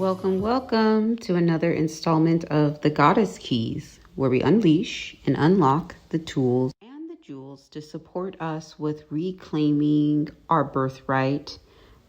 Welcome to another installment of the Goddess Keys, where we unleash and unlock the tools and the jewels to support us with reclaiming our birthright,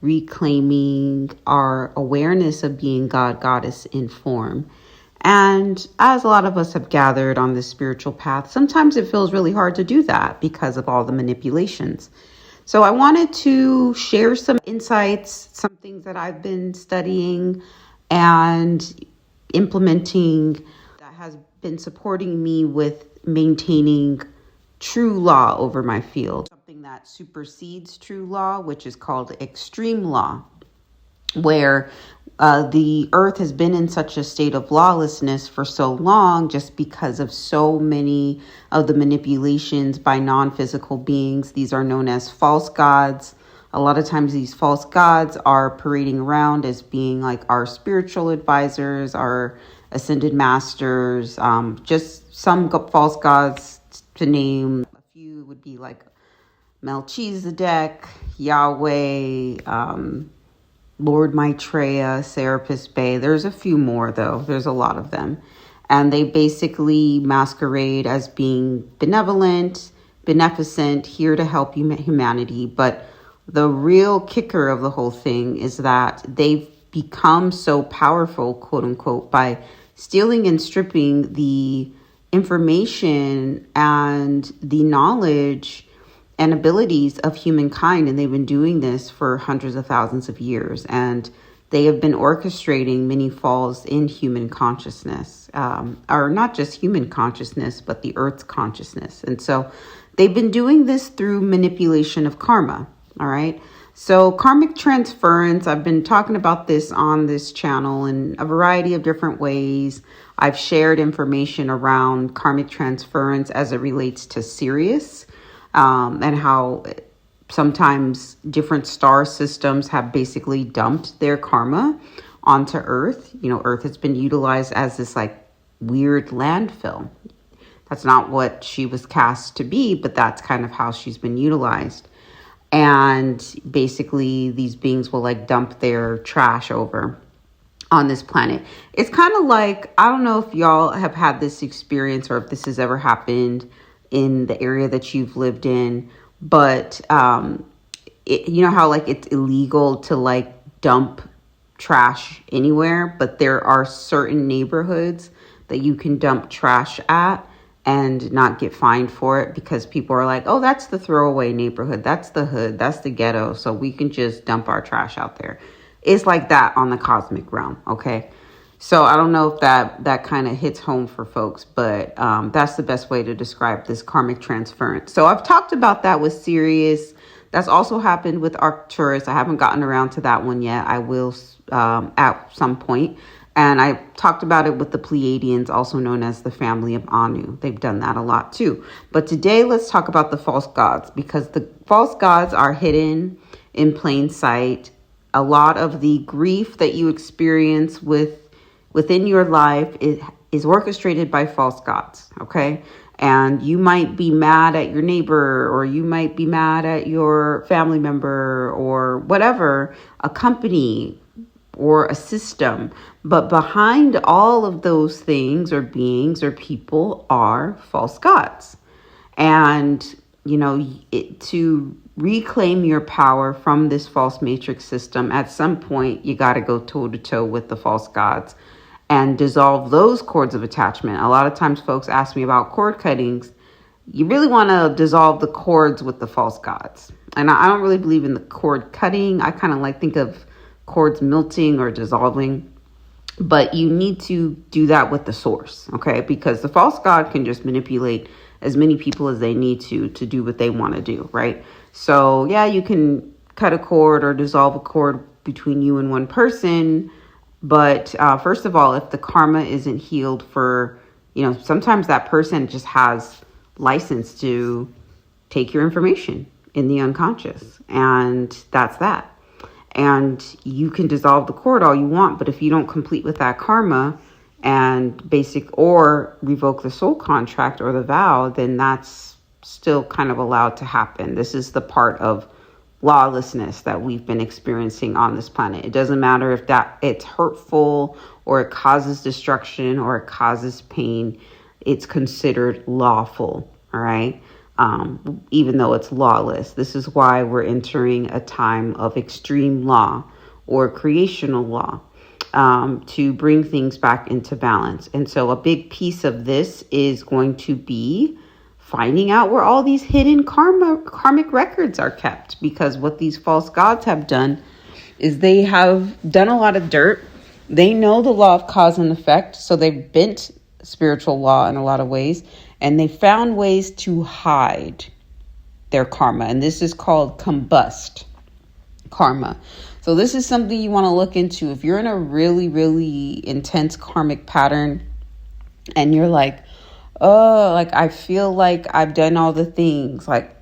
reclaiming our awareness of being God, Goddess in form. And as a lot of us have gathered on this spiritual path, sometimes it feels really hard to do that because of all the manipulations. So I wanted to share some insights, some things that I've been studying and implementing that has been supporting me with maintaining true law over my field. Something that supersedes true law, which is called extreme law, where the earth has been in such a state of lawlessness for so long just because of so many of the manipulations by non-physical beings. These are known as false gods. A lot of times these false gods are parading around as being like our spiritual advisors, our ascended masters. Just some false gods to name a few would be like Melchizedek, Yahweh, Lord Maitreya, Serapis Bey. There's a few more though. There's a lot of them. And they basically masquerade as being benevolent, beneficent, here to help humanity. But the real kicker of the whole thing is that they've become so powerful, quote unquote, by stealing and stripping the information and the knowledge and abilities of humankind. And they've been doing this for hundreds of thousands of years. And they have been orchestrating many falls in human consciousness, or not just human consciousness, but the earth's consciousness. And so they've been doing this through manipulation of karma. All right. So karmic transference, I've been talking about this on this channel in a variety of different ways. I've shared information around karmic transference as it relates to Sirius. And how sometimes different star systems have basically dumped their karma onto Earth. You know, Earth has been utilized as this like weird landfill. That's not what she was cast to be, but that's kind of how she's been utilized. And basically these beings will like dump their trash over on this planet. It's kind of like, I don't know if y'all have had this experience or if this has ever happened in the area that you've lived in, but you know how like it's illegal to like dump trash anywhere, but there are certain neighborhoods that you can dump trash at and not get fined for it because people are like, oh, that's the throwaway neighborhood, that's the hood, that's the ghetto, so we can just dump our trash out there. It's like that on the cosmic realm, okay? So I don't know if that kind of hits home for folks, but that's the best way to describe this karmic transference. So I've talked about that with Sirius. That's also happened with Arcturus. I haven't gotten around to that one yet. I will at some point. And I talked about it with the Pleiadians, also known as the family of Anu. They've done that a lot too. But today let's talk about the false gods, because the false gods are hidden in plain sight. A lot of the grief that you experience within your life is orchestrated by false gods, okay? And you might be mad at your neighbor, or you might be mad at your family member, or whatever, a company or a system. But behind all of those things or beings or people are false gods. And, you know, to reclaim your power from this false matrix system, at some point, you got to go toe to toe with the false gods and dissolve those cords of attachment. A lot of times folks ask me about cord cuttings. You really want to dissolve the cords with the false gods. And I don't really believe in the cord cutting. I kind of like think of cords melting or dissolving. But you need to do that with the source, okay? Because the false god can just manipulate as many people as they need to do what they want to do, right? So yeah, you can cut a cord or dissolve a cord between you and one person. But first of all, if the karma isn't healed for, you know, sometimes that person just has license to take your information in the unconscious. And that's that. And you can dissolve the cord all you want. But if you don't complete with that karma and or revoke the soul contract or the vow, then that's still kind of allowed to happen. This is the part of lawlessness that we've been experiencing on this planet. It doesn't matter if that it's hurtful or it causes destruction or it causes pain. It's considered lawful, all right? Even though it's lawless. This is why we're entering a time of extreme law or creational law, to bring things back into balance. And so a big piece of this is going to be finding out where all these hidden karmic records are kept, because what these false gods have done is they have done a lot of dirt. They know the law of cause and effect, so they've bent spiritual law in a lot of ways, and they found ways to hide their karma, and this is called combust karma. So this is something you want to look into. If you're in a really, really intense karmic pattern and you're like, oh, like I feel like I've done all the things, like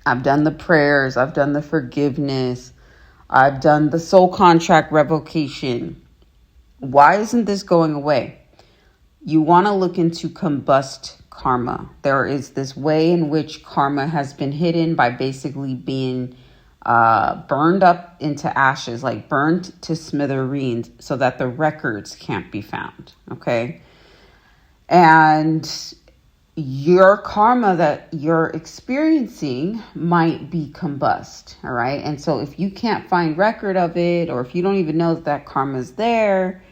I've done the prayers, I've done the forgiveness, I've done the soul contract revocation. Why isn't this going away? You want to look into combust karma. There is this way in which karma has been hidden by basically being burned up into ashes, like burned to smithereens, so that the records can't be found. Okay. And your karma that you're experiencing might be combust. All right. And so if you can't find record of it, or if you don't even know that karma is there,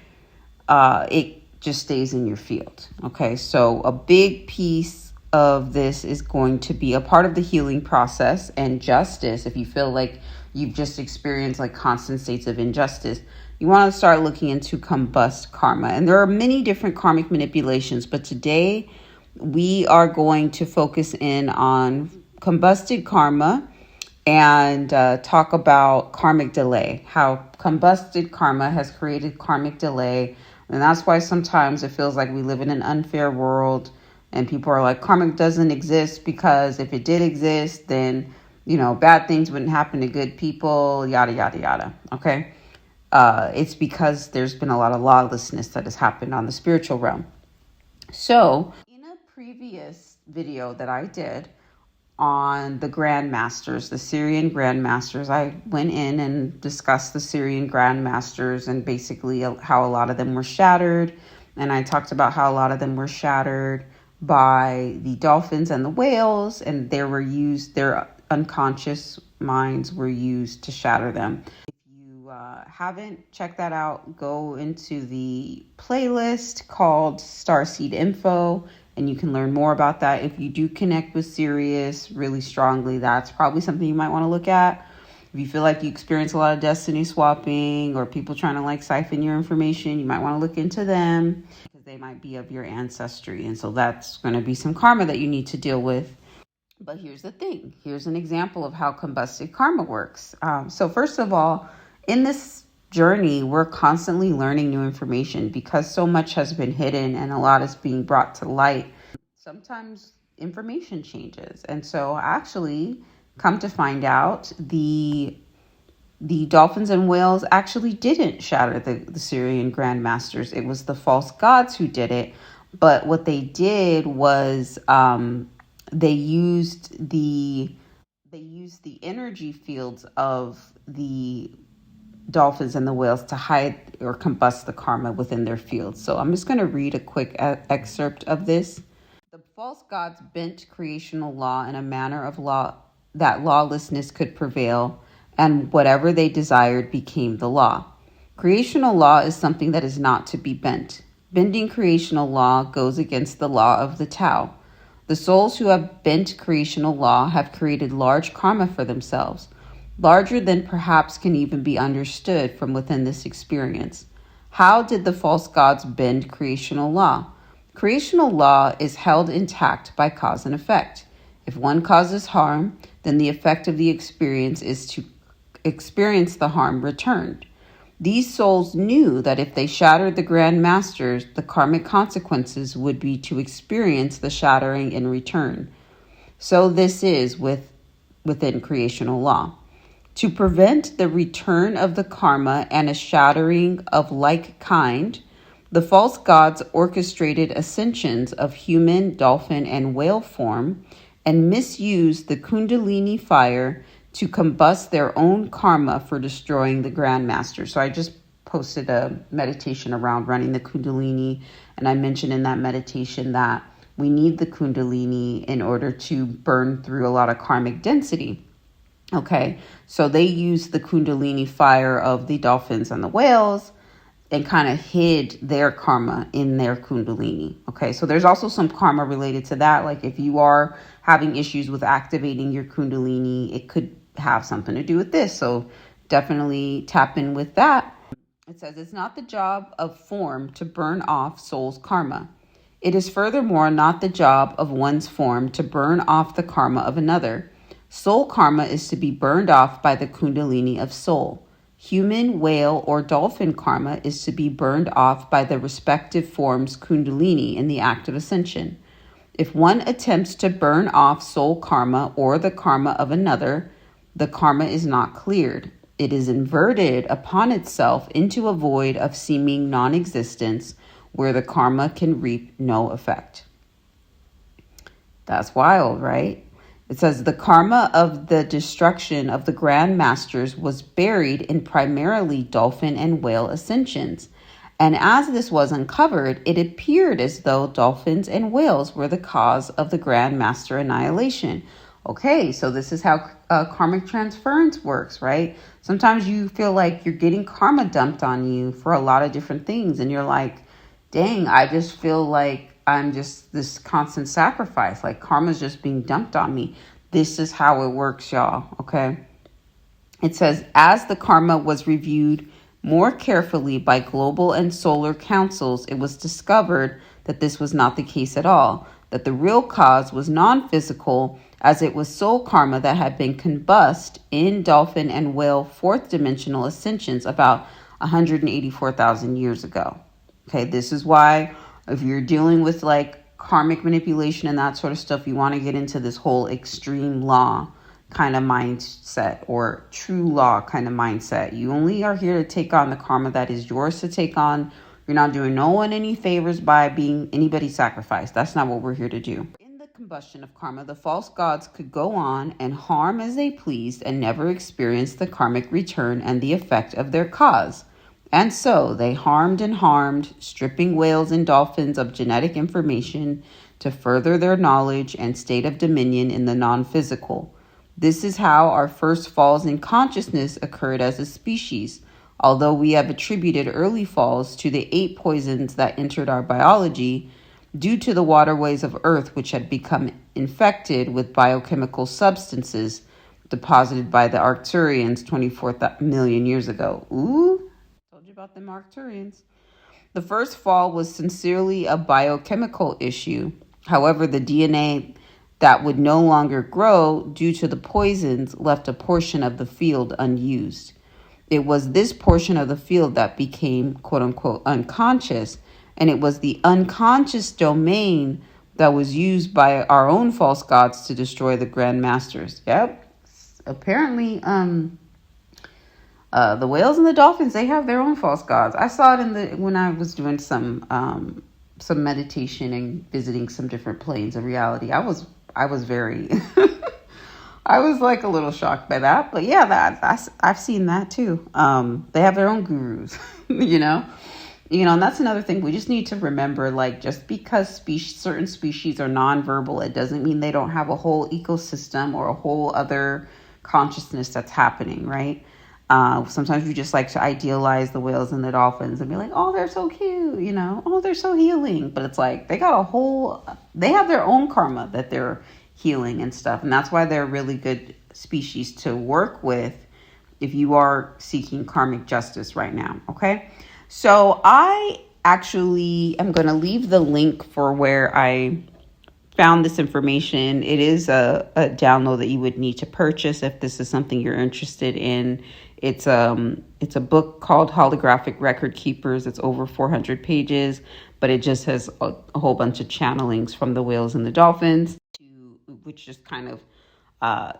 it just stays in your field. Okay. So a big piece of this is going to be a part of the healing process and justice. If you feel like you've just experienced like constant states of injustice, you want to start looking into combust karma. And there are many different karmic manipulations, but today we are going to focus in on combusted karma and talk about karmic delay, how combusted karma has created karmic delay. And that's why sometimes it feels like we live in an unfair world. And people are like, karmic doesn't exist because if it did exist, then, bad things wouldn't happen to good people, yada, yada, yada. Okay. It's because there's been a lot of lawlessness that has happened on the spiritual realm. So in a previous video that I did on the grandmasters, the Syrian grandmasters, I went in and discussed the Syrian grandmasters and basically how a lot of them were shattered. And I talked about how a lot of them were shattered by the dolphins and the whales, and their unconscious minds were used to shatter them. If you haven't checked that out, go into the playlist called Starseed Info, and you can learn more about that. If you do connect with Sirius really strongly, that's probably something you might want to look at. If you feel like you experience a lot of destiny swapping or people trying to like siphon your information, you might want to look into them because they might be of your ancestry. And so that's going to be some karma that you need to deal with. But here's the thing. Here's an example of how combusted karma works. So first of all, in this journey, we're constantly learning new information because so much has been hidden and a lot is being brought to light. Sometimes information changes. And so actually, come to find out, the dolphins and whales actually didn't shatter the Syrian grandmasters. It was the false gods who did it. But what they did was they used the energy fields of the dolphins and the whales to hide or combust the karma within their fields. So I'm just going to read a quick excerpt of this. The false gods bent creational law in a manner of law that lawlessness could prevail, and whatever they desired became the law. Creational law is something that is not to be bent. Bending creational law goes against the law of the Tao. The souls who have bent creational law have created large karma for themselves, larger than perhaps can even be understood from within this experience. How did the false gods bend creational law? Creational law is held intact by cause and effect. If one causes harm, then the effect of the experience is to experience the harm returned. These souls knew that if they shattered the Grand Masters, the karmic consequences would be to experience the shattering in return. So this is within creational law. To prevent the return of the karma and a shattering of like kind, the false gods orchestrated ascensions of human, dolphin, and whale form and misused the Kundalini fire to combust their own karma for destroying the Grandmaster. So I just posted a meditation around running the Kundalini, and I mentioned in that meditation that we need the Kundalini in order to burn through a lot of karmic density. Okay, so they use the Kundalini fire of the dolphins and the whales and kind of hid their karma in their Kundalini. Okay, so there's also some karma related to that. Like if you are having issues with activating your Kundalini, it could have something to do with this. So definitely tap in with that. It says it's not the job of form to burn off soul's karma. It is furthermore not the job of one's form to burn off the karma of another. Soul karma is to be burned off by the Kundalini of soul. Human, whale, or dolphin karma is to be burned off by the respective form's Kundalini in the act of ascension. If one attempts to burn off soul karma or the karma of another, the karma is not cleared. It is inverted upon itself into a void of seeming non-existence where the karma can reap no effect. That's wild, right? It says the karma of the destruction of the Grand Masters was buried in primarily dolphin and whale ascensions. And as this was uncovered, it appeared as though dolphins and whales were the cause of the Grand Master annihilation. Okay, so this is how karmic transference works, right? Sometimes you feel like you're getting karma dumped on you for a lot of different things. And you're like, dang, I just feel like I'm just this constant sacrifice. Like karma's just being dumped on me. This is how it works, y'all. Okay. It says, as the karma was reviewed more carefully by global and solar councils, it was discovered that this was not the case at all, that the real cause was non-physical, as it was soul karma that had been combust in dolphin and whale fourth dimensional ascensions about 184,000 years ago. Okay. This is why if you're dealing with like karmic manipulation and that sort of stuff, you want to get into this whole extreme law kind of mindset or true law kind of mindset. You only are here to take on the karma that is yours to take on. You're not doing no one any favors by being anybody's sacrifice. That's not what we're here to do. In the combustion of karma, the false gods could go on and harm as they pleased and never experience the karmic return and the effect of their cause. And so they harmed and harmed, stripping whales and dolphins of genetic information to further their knowledge and state of dominion in the non-physical. This is how our first falls in consciousness occurred as a species, although we have attributed early falls to the 8 poisons that entered our biology due to the waterways of Earth, which had become infected with biochemical substances deposited by the Arcturians 24 million years ago. Ooh. About them Arcturians. The first fall was sincerely a biochemical issue. However, the DNA that would no longer grow due to the poisons left a portion of the field unused. It was this portion of the field that became, quote unquote, unconscious, and it was the unconscious domain that was used by our own false gods to destroy the Grand Masters. Yep. Apparently, the whales and the dolphins, they have their own false gods. I saw it when I was doing some meditation and visiting some different planes of reality. I was very, I was like a little shocked by that. But yeah, I've seen that too. They have their own gurus, you know, and that's another thing. We just need to remember, like, just because certain species are nonverbal, it doesn't mean they don't have a whole ecosystem or a whole other consciousness that's happening, right? Sometimes we just like to idealize the whales and the dolphins and be like, oh, they're so cute, you know, oh, they're so healing. But it's like they have their own karma that they're healing and stuff. And that's why they're really good species to work with if you are seeking karmic justice right now. Okay. So I actually am going to leave the link for where I found this information. It is a download that you would need to purchase if this is something you're interested in. It's a book called Holographic Record Keepers. It's over 400 pages, but it just has a whole bunch of channelings from the whales and the dolphins, which just kind of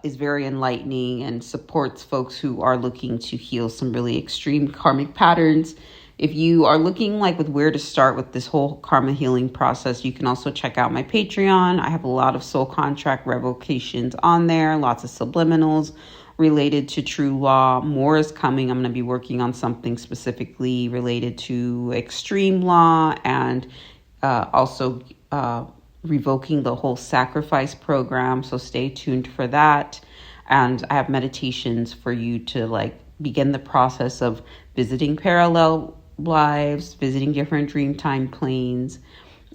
is very enlightening and supports folks who are looking to heal some really extreme karmic patterns. If you are looking like with where to start with this whole karma healing process, you can also check out my Patreon. I have a lot of soul contract revocations on there, lots of subliminals, related to true law. More is coming. I'm going to be working on something specifically related to extreme law and also revoking the whole sacrifice program. So stay tuned for that. And I have meditations for you to like begin the process of visiting parallel lives, visiting different dream time planes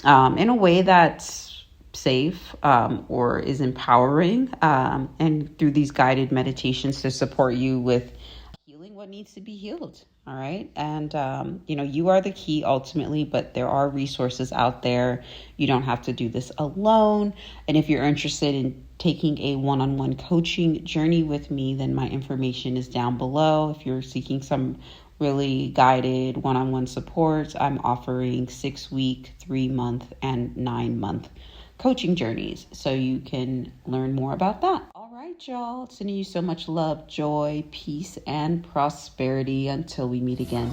in a way that's safe or is empowering, and through these guided meditations to support you with healing what needs to be healed. All right. And, you are the key ultimately, but there are resources out there. You don't have to do this alone. And if you're interested in taking a one-on-one coaching journey with me, then my information is down below. If you're seeking some really guided one-on-one support, I'm offering 6-week, 3-month, and 9-month coaching journeys. So you can learn more about that. All right, y'all. Sending you so much love, joy, peace, and prosperity until we meet again.